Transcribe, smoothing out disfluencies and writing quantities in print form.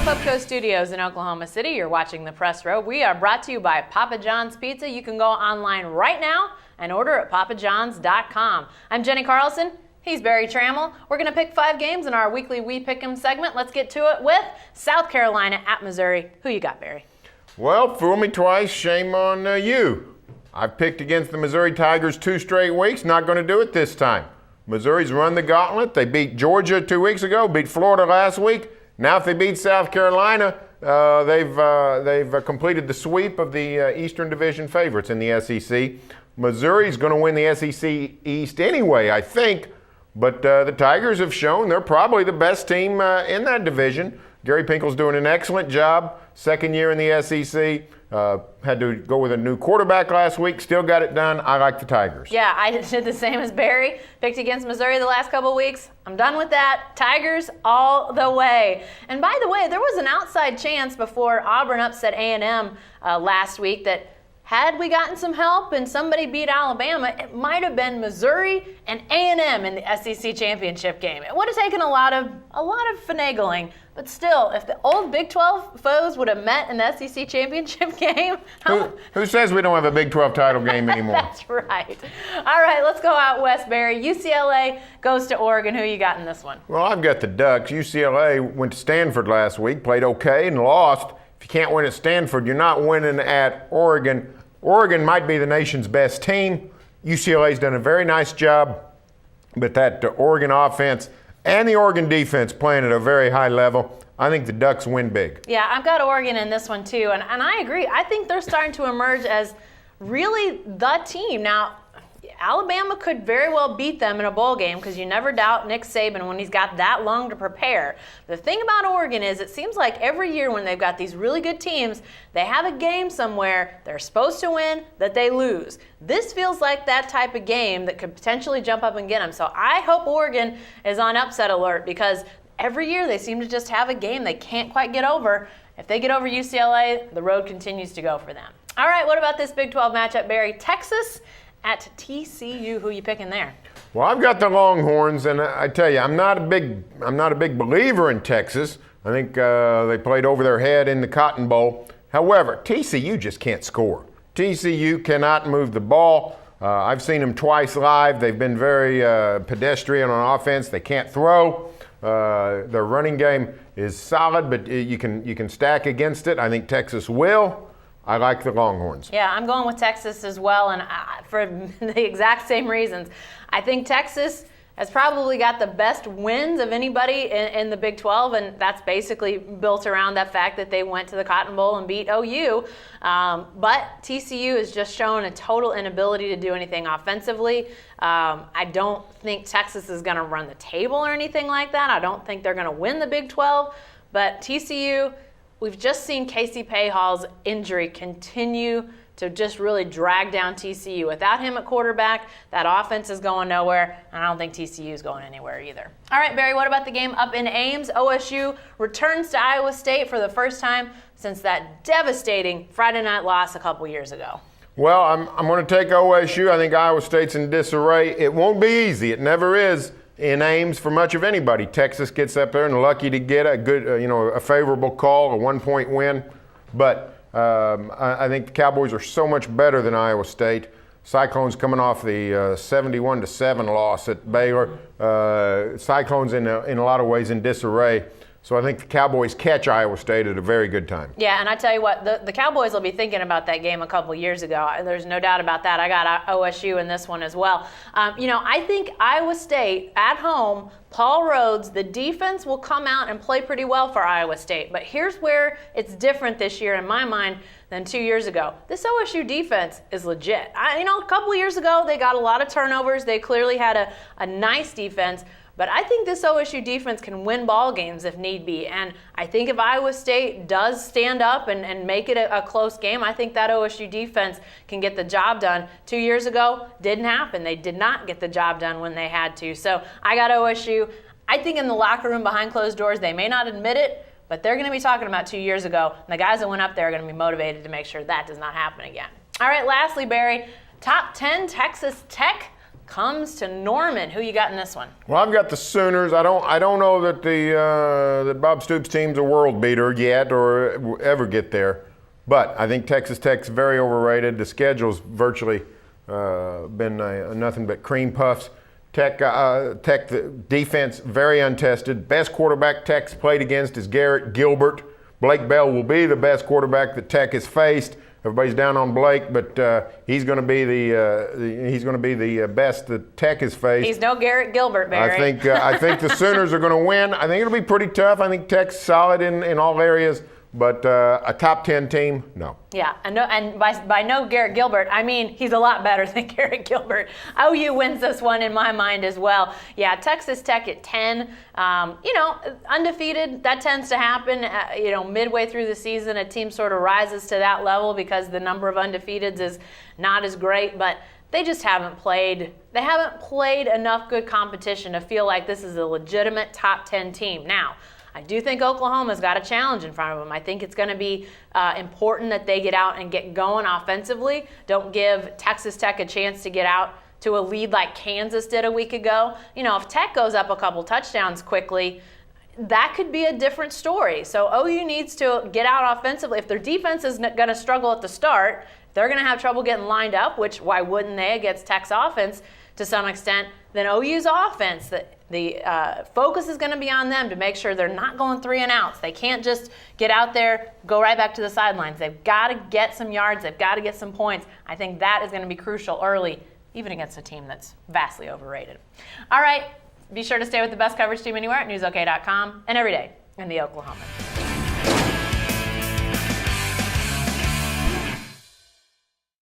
Pupco Studios in Oklahoma City. You're watching the Press Row. We are brought to you by Papa John's Pizza. You can go online right now and order at papajohns.com. I'm Jenny Carlson. He's Barry Trammell. We're going to pick 5 games in our weekly We Pick 'em segment. Let's get to it with South Carolina at Missouri. Who you got, Barry? Well, fool me twice, shame on you. I've picked against the Missouri Tigers 2 straight weeks. Not going to do it this time. Missouri's run the gauntlet. They beat Georgia 2 weeks ago, beat Florida last week. Now if they beat South Carolina, they've completed the sweep of the Eastern Division favorites in the SEC. Missouri's going to win the SEC East anyway, I think. But the Tigers have shown they're probably the best team in that division. Gary Pinkel's doing an excellent job. Second year in the SEC. Had to go with a new quarterback last week. Still got it done. I like the Tigers. Yeah, I did the same as Barry. Picked against Missouri the last couple of weeks. I'm done with that. Tigers all the way. And by the way, there was an outside chance before Auburn upset A&M last week that had we gotten some help and somebody beat Alabama, it might have been Missouri and A&M in the SEC championship game. It would have taken a lot of finagling, but still, if the old Big 12 foes would have met in the SEC championship game. Who says we don't have a Big 12 title game anymore? That's right. All right, let's go out west, Barry. UCLA goes to Oregon. Who you got in this one? Well, I've got the Ducks. UCLA went to Stanford last week, played okay and lost. If you can't win at Stanford, you're not winning at Oregon. Oregon might be the nation's best team. UCLA's done a very nice job, but that Oregon offense and the Oregon defense playing at a very high level. I think the Ducks win big. Yeah, I've got Oregon in this one too, and I agree. I think they're starting to emerge as really the team. Now, Alabama could very well beat them in a bowl game because you never doubt Nick Saban when he's got that long to prepare. The thing about Oregon is it seems like every year when they've got these really good teams, they have a game somewhere they're supposed to win that they lose. This feels like that type of game that could potentially jump up and get them. So I hope Oregon is on upset alert because every year they seem to just have a game they can't quite get over. If they get over UCLA, the road continues to go for them. All right, what about this Big 12 matchup, Barry? Texas at TCU. Who you picking there? Well, I've got the Longhorns, and I tell you, I'm not a big believer in Texas. I think they played over their head in the Cotton Bowl. However, TCU just can't score. TCU cannot move the ball. I've seen them twice live. They've been very pedestrian on offense. They can't throw. Their running game is solid, but you can stack against it. I think Texas will. I like the Longhorns. Yeah, I'm going with Texas as well, and for the exact same reasons. I think Texas has probably got the best wins of anybody in the Big 12, and that's basically built around that fact that they went to the Cotton Bowl and beat OU. But TCU has just shown a total inability to do anything offensively. I don't think Texas is going to run the table or anything like that. I don't think they're going to win the Big 12, but TCU, we've just seen Casey Payhall's injury continue to just really drag down TCU. Without him at quarterback, that offense is going nowhere, and I don't think TCU is going anywhere either. All right, Barry, what about the game up in Ames? OSU returns to Iowa State for the first time since that devastating Friday night loss a couple years ago. Well, I'm going to take OSU. I think Iowa State's in disarray. It won't be easy. It never is in Ames for much of anybody. Texas gets up there and lucky to get a good, a favorable call, a 1-point win. But I think the Cowboys are so much better than Iowa State. Cyclones coming off the 71-7 loss at Baylor. Cyclones in a lot of ways in disarray. So I think the Cowboys catch Iowa State at a very good time. Yeah, and I tell you what, the Cowboys will be thinking about that game a couple years ago. There's no doubt about that. I got OSU in this one as well. I think Iowa State at home, Paul Rhodes, the defense will come out and play pretty well for Iowa State. But here's where it's different this year in my mind than 2 years ago. This OSU defense is legit. A couple years ago, they got a lot of turnovers. They clearly had a nice defense. But I think this OSU defense can win ball games if need be. And I think if Iowa State does stand up and make it a close game, I think that OSU defense can get the job done. 2 years ago, didn't happen. They did not get the job done when they had to. So I got OSU. I think in the locker room behind closed doors, they may not admit it, but they're going to be talking about 2 years ago. And the guys that went up there are going to be motivated to make sure that does not happen again. All right, lastly, Barry, top 10 Texas Tech comes to Norman. Who you got in this one? Well, I've got the Sooners. I don't know that that Bob Stoops' team's a world beater yet or will ever get there. But I think Texas Tech's very overrated. The schedule's virtually been nothing but cream puffs. Tech the defense very untested. Best quarterback Tech's played against is Garrett Gilbert. Blake Bell will be the best quarterback that Tech has faced. Everybody's down on Blake, but he's going to be the best that Tech has faced. He's no Garrett Gilbert, Barry. I think the Sooners are going to win. I think it'll be pretty tough. I think Tech's solid in all areas, but a top 10 team, no. Yeah, and by no Garrett Gilbert, I mean he's a lot better than Garrett Gilbert. OU wins this one in my mind as well. Yeah, Texas Tech at 10. Undefeated, that tends to happen. Midway through the season, a team sort of rises to that level because the number of undefeateds is not as great, but they just haven't played. They haven't played enough good competition to feel like this is a legitimate top 10 team. Now, I do think Oklahoma's got a challenge in front of them. I think it's going to be important that they get out and get going offensively. Don't give Texas Tech a chance to get out to a lead like Kansas did a week ago. If Tech goes up a couple touchdowns quickly, that could be a different story. So OU needs to get out offensively. If their defense is going to struggle at the start, they're going to have trouble getting lined up, which why wouldn't they against Tech's offense to some extent, then OU's offense, the focus is going to be on them to make sure they're not going 3 and outs. They can't just get out there, go right back to the sidelines. They've got to get some yards. They've got to get some points. I think that is going to be crucial early, even against a team that's vastly overrated. All right, be sure to stay with the best coverage team anywhere at newsok.com and every day in the Oklahoman.